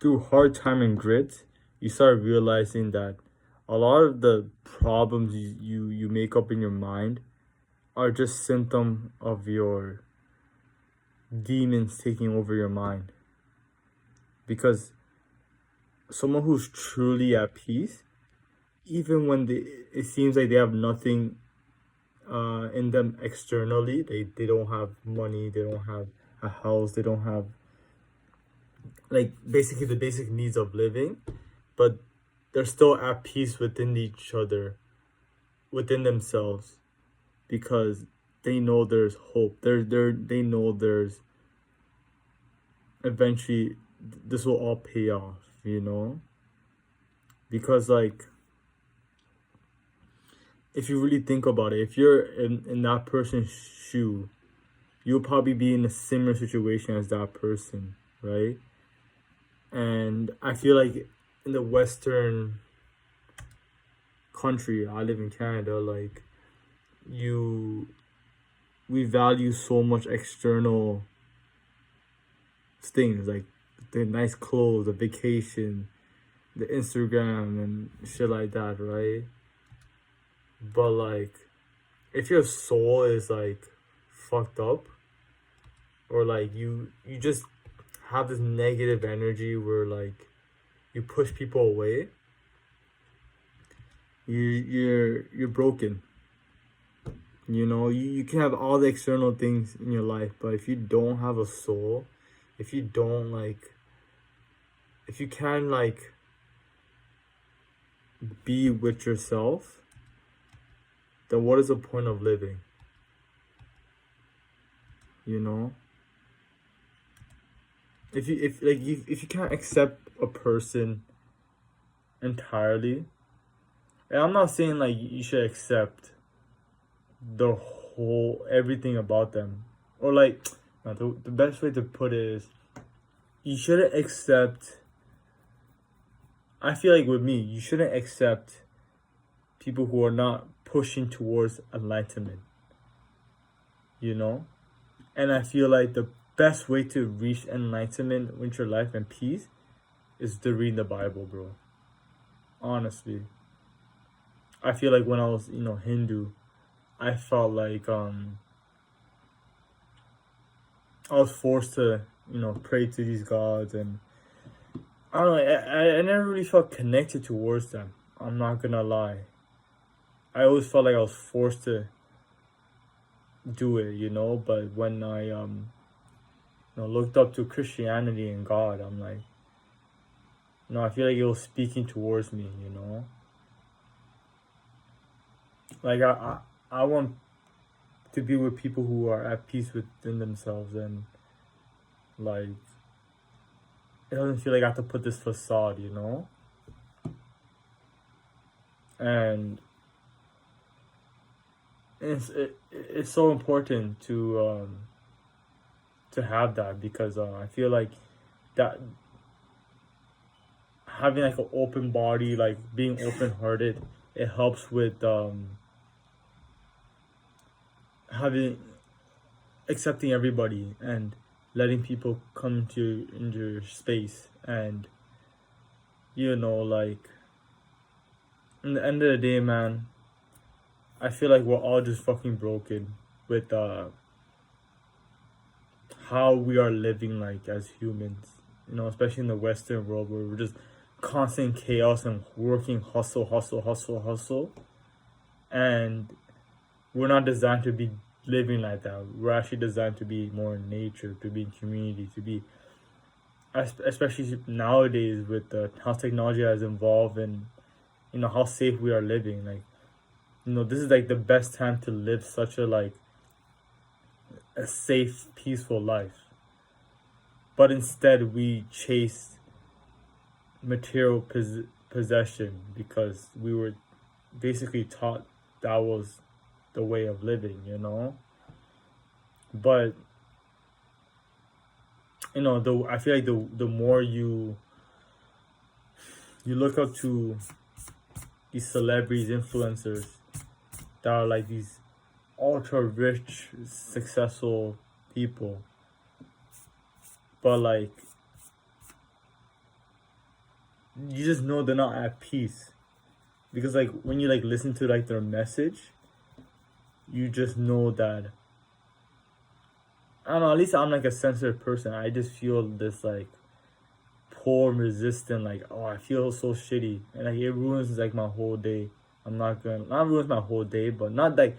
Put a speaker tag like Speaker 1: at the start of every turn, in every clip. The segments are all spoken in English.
Speaker 1: through hard time and grit, you start realizing that a lot of the problems you make up in your mind are just symptom of your demons taking over your mind. Because someone who's truly at peace, even when it seems like they have nothing in them externally, they don't have money, they don't have a house, they don't have like basically the basic needs of living, but they're still at peace within each other, within themselves, because they know there's hope. They know there's eventually this will all pay off, you know? Because like if you really think about it, if you're in that person's shoe, you'll probably be in a similar situation as that person, right? And I feel like in the Western country, I live in Canada, like you we value so much external things like the nice clothes, the vacation, the Instagram and shit like that, right? But like if your soul is like fucked up, or like you just have this negative energy where like you push people away, you're broken. You know, you can have all the external things in your life, but if you don't have a soul, if you don't like, if you can like be with yourself, then what is the point of living? You know, if you can't accept a person entirely, and I'm not saying like you should accept the whole everything about them, or like the best way to put it is you shouldn't accept. I feel like with me, you shouldn't accept people who are not pushing towards enlightenment, you know? And I feel like the best way to reach enlightenment with your life and peace is to read the Bible, bro. Honestly. I feel like when I was, Hindu, I felt like I was forced to, pray to these gods, and I don't know, I never really felt connected towards them. I'm not gonna lie. I always felt like I was forced to do it, but when I looked up to Christianity and God, I'm like, I feel like it was speaking towards me, Like I want to be with people who are at peace within themselves, and like it doesn't feel like I have to put this facade, And it's so important to have that, because I feel like that having like an open body, like being open hearted, it helps with having accepting everybody and letting people come into your space, and like in the end of the day, man, I feel like we're all just fucking broken with how we are living like as humans, especially in the Western world where we're just constant chaos and working hustle, and we're not designed to be living like that. We're actually designed to be more in nature, to be in community, to be, especially nowadays with how technology has evolved, and how safe we are living. Like, this is like the best time to live such a like a safe, peaceful life. But instead, we chase material possession because we were basically taught that was the way of living, But I feel like the more you look up to these celebrities, influencers that are like these ultra rich, successful people, but like you just know they're not at peace. Because like when you like listen to like their message, you just know that, I don't know, at least I'm like a sensitive person. I just feel this like poor resistant, like, oh, I feel so shitty. And like it ruins like my whole day. I'm not gonna not ruins my whole day, but not like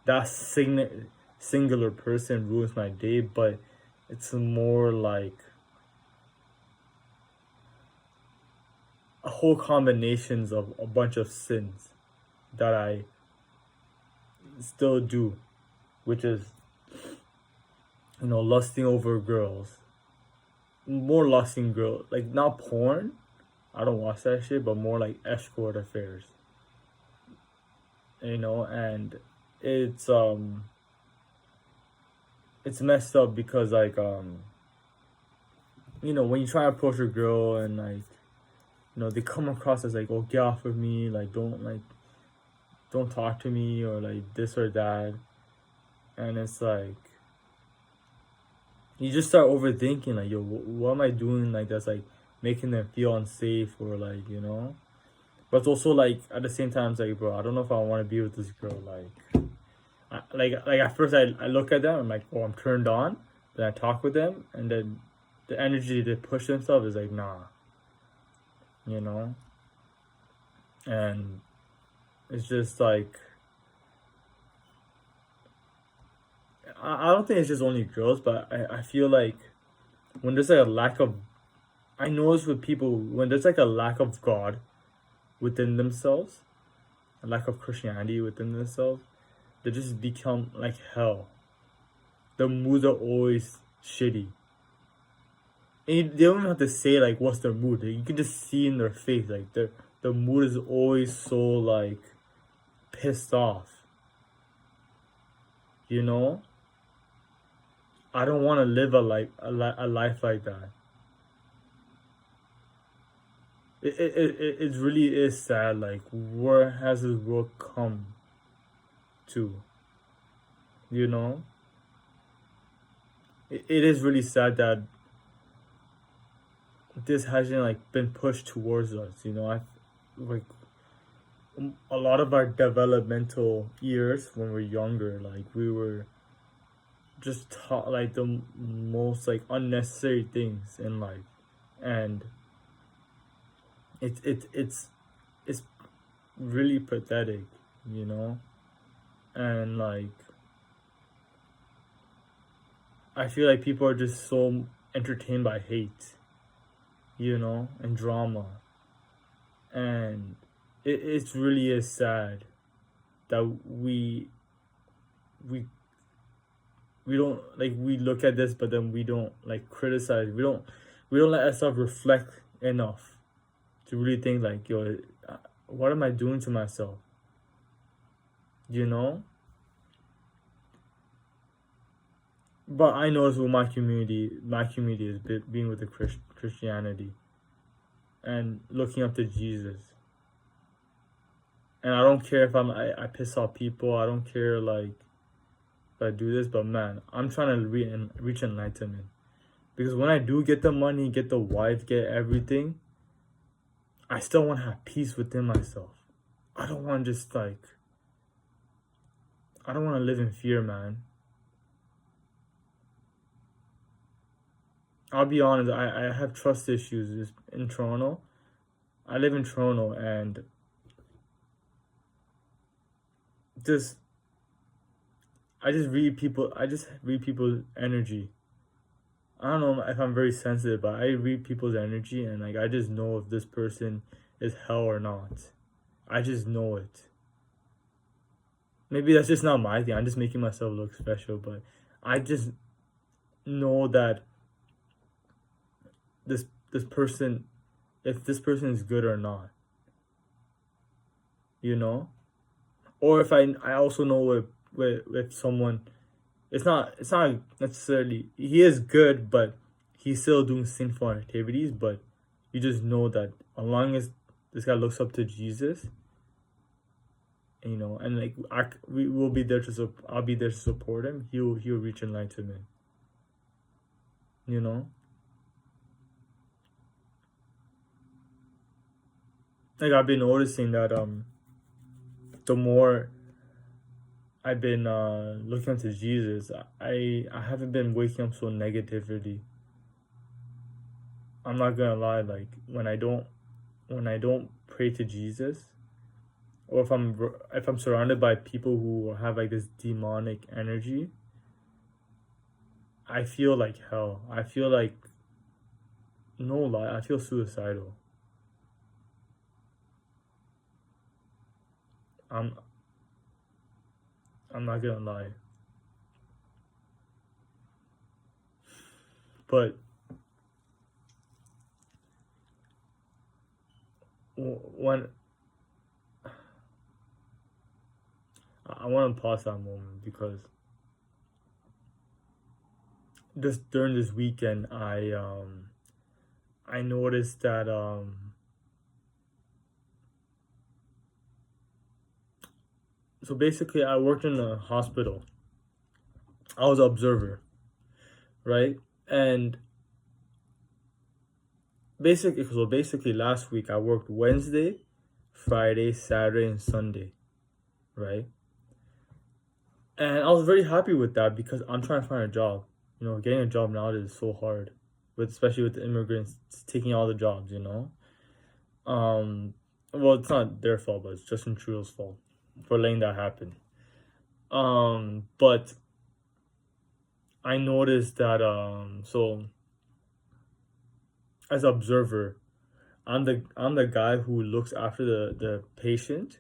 Speaker 1: that singular person ruins my day, but it's more like a whole combinations of a bunch of sins that I still do, which is, lusting over girls, more lusting girls, like not porn. I don't watch that shit, but more like escort affairs, and it's it's messed up because like when you try to approach a girl and like they come across as like, oh, get off of me, like don't talk to me, or like this or that, and it's like you just start overthinking, like, yo, what am I doing, like that's like making them feel unsafe, or like but it's also like at the same time it's like, bro, I don't know if I want to be with this girl, like like at first I look at them, I'm like, oh, I'm turned on, then I talk with them, and then the energy they push themselves is like, nah, you know and it's just like, I don't think it's just only girls, but I feel like when there's like a lack of, I notice with people, when there's like a lack of God within themselves, a lack of Christianity within themselves, they just become like hell. The moods are always shitty. And they don't even have to say like what's their mood. You can just see in their face, like the mood is always so like pissed off. I don't want to live a life like that. It really is sad. Like, where has this world come to? It is really sad that this hasn't like been pushed towards us. I like a lot of our developmental years when we're younger, like we were just taught like the most like unnecessary things in life, and it's really pathetic, and like I feel like people are just so entertained by hate, and drama, and it's really is sad that we we don't like, we look at this, but then we don't like criticize, we don't let ourselves reflect enough to really think like, yo, what am I doing to myself, you know but I notice with my community is being with the Christianity and looking up to Jesus. And I don't care if I piss off people. I don't care like if I do this, but man, I'm trying to reach enlightenment. Because when I do get the money, get the wife, get everything, I still want to have peace within myself. I don't want to just like, I don't want to live in fear, man. I'll be honest, I have trust issues in Toronto. I live in Toronto, and just I just read people's energy. I don't know if I'm very sensitive, but I read people's energy, and like I just know if this person is hell or not. I just know it. Maybe that's just not my thing. I'm just making myself look special, but I just know that this person, if this person is good or not, or if I also know with someone, it's not necessarily he is good, but he's still doing sinful activities, but you just know that as long as this guy looks up to Jesus, and like we will be there I'll be there to support him. He'll reach enlightenment. like I've been noticing that the more I've been looking into Jesus, I haven't been waking up so negatively. I'm not gonna lie, like when I don't pray to Jesus, or if I'm surrounded by people who have like this demonic energy, I feel like hell. I feel like, no lie, I feel suicidal. I'm I'm not gonna lie. But when I want to pause that moment because just during this weekend, I noticed that so basically I worked in a hospital. I was an observer, right? And basically last week I worked Wednesday, Friday, Saturday, and Sunday, right? And I was very happy with that because I'm trying to find a job. You know, getting a job nowadays is so hard, with especially with the immigrants taking all the jobs. You know, well, it's not their fault, but it's Justin Trudeau's fault for letting that happen. But I noticed that so as an observer, I'm the guy who looks after the patient,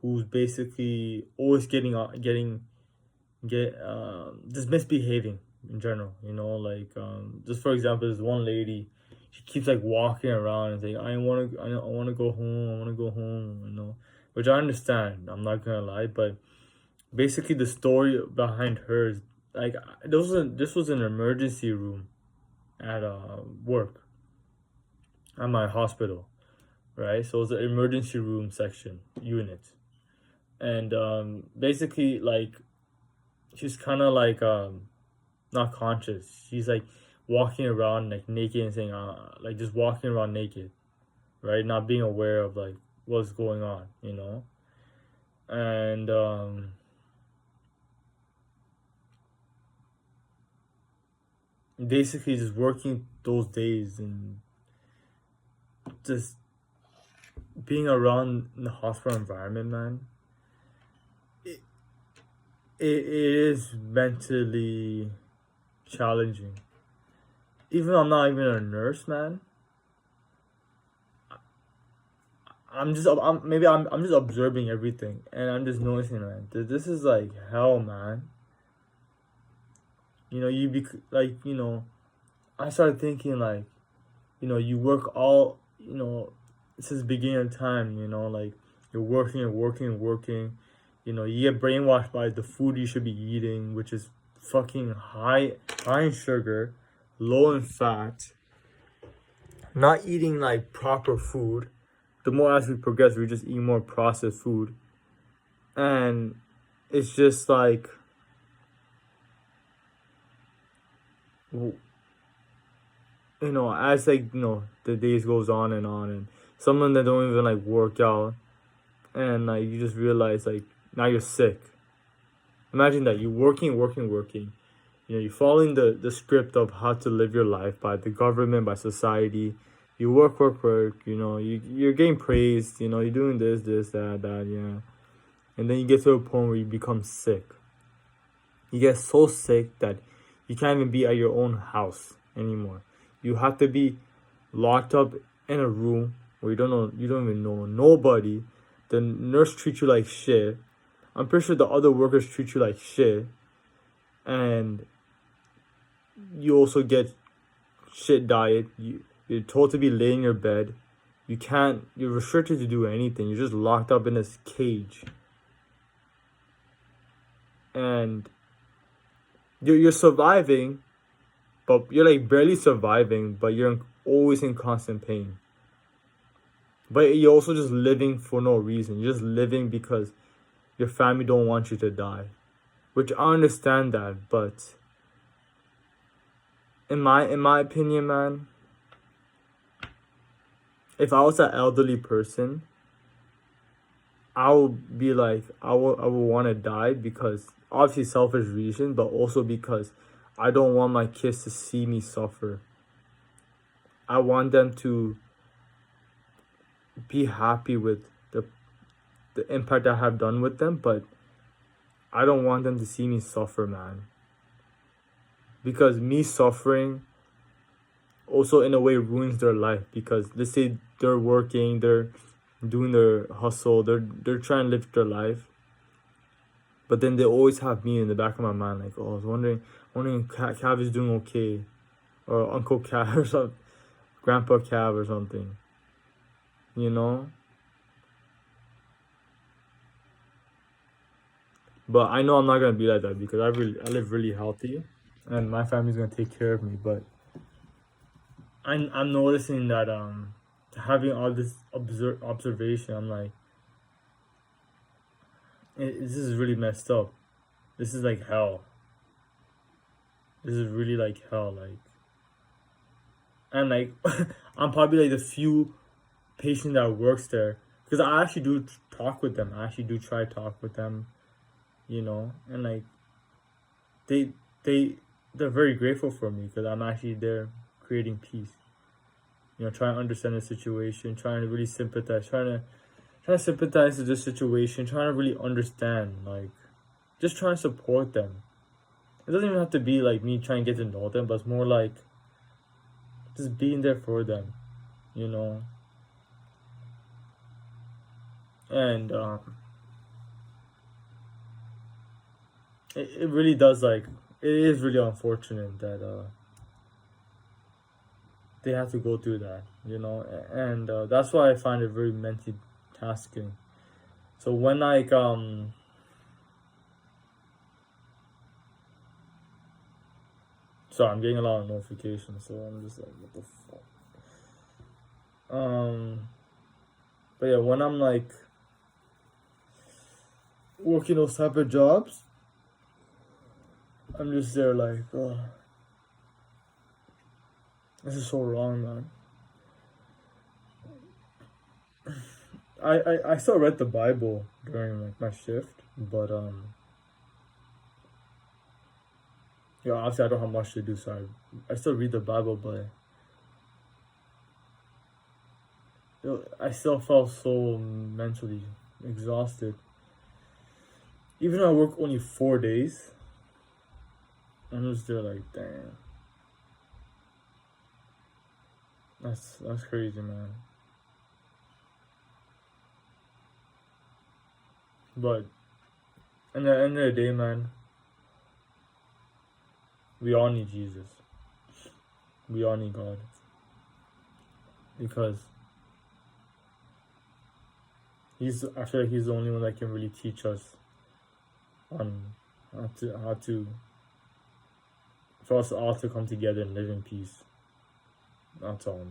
Speaker 1: who's basically always get just misbehaving in general. You know, like just for example, there's one lady, she keeps like walking around and saying, I want to go home, I want to go home. You know, which I understand. I'm not gonna lie, but basically the story behind her is like this was an emergency room at work at my hospital, right? So it's an emergency room section unit, and basically like she's kind of like not conscious. She's like walking around like naked and saying like just walking around naked, right? Not being aware of like what's going on, you know, and basically just working those days and just being around in the hospital environment, man. It is mentally challenging. Even though I'm not even a nurse, man. I'm just observing everything, and I'm just noticing, man. This is like hell, man. You know, you know, I started thinking like, you know, you work all, you know, since the beginning of time. You know, like you're working and working and working. You know, you get brainwashed by the food you should be eating, which is fucking high in sugar, low in fat. Not eating like proper food. The more as we progress, we just eat more processed food, and it's just like, you know, as like, you know, the days goes on, and some of them that don't even like work out, and like you just realize like now you're sick. Imagine that you're working. You know, you're following the script of how to live your life by the government, by society. You work. You know, you're getting praised. You know, you're doing this, that, yeah. And then you get to a point where you become sick. You get so sick that you can't even be at your own house anymore. You have to be locked up in a room where you don't even know nobody. The nurse treats you like shit. I'm pretty sure the other workers treat you like shit. And you also get shit diet. You're told to be laying in your bed. You're restricted to do anything. You're just locked up in this cage. And you're surviving, but you're like barely surviving, but you're always in constant pain. But you're also just living for no reason. You're just living because your family don't want you to die. Which I understand that, but in my opinion, man, if I was an elderly person, I would be like, I would want to die because obviously selfish reason, but also because I don't want my kids to see me suffer. I want them to be happy with the impact I have done with them, but I don't want them to see me suffer, man. Because me suffering also in a way ruins their life, because let's say they're working, they're doing their hustle, they're trying to live their life, but then they always have me in the back of my mind, like, oh, I was wondering if Cav is doing okay, or Uncle Cav or something, Grandpa Cav or something, you know. But I know I'm not gonna be like that because I live really healthy, and my family's gonna take care of me. But I'm noticing that having all this observation, I'm like, this is really messed up. This is like hell. This is really like hell. Like, and like I'm probably like the few patient that works there, because I actually do talk with them. I actually do try to talk with them, you know, and like they they're very grateful for me because I'm actually there creating peace. You know, trying to understand the situation, trying to really sympathize, trying to sympathize with the situation, trying to really understand, like, just trying to support them. It doesn't even have to be like me trying to get to know them, but it's more like just being there for them, you know. And it really does, like, it is really unfortunate that they have to go through that, you know. And that's why I find it very mentally tasking. So when like sorry, I'm getting a lot of notifications, so I'm just like, what the fuck. But yeah, when I'm like working those type of jobs, I'm just there like, oh, this is so wrong, man. I still read the Bible during like my shift, but yeah, obviously I don't have much to do, so I still read the Bible, but I still felt so mentally exhausted. Even though I work only 4 days, I'm just there like, damn. That's crazy, man. But at the end of the day, man, we all need Jesus. We all need God. Because I feel like he's the only one that can really teach us on how to for us all to come together and live in peace. That's all.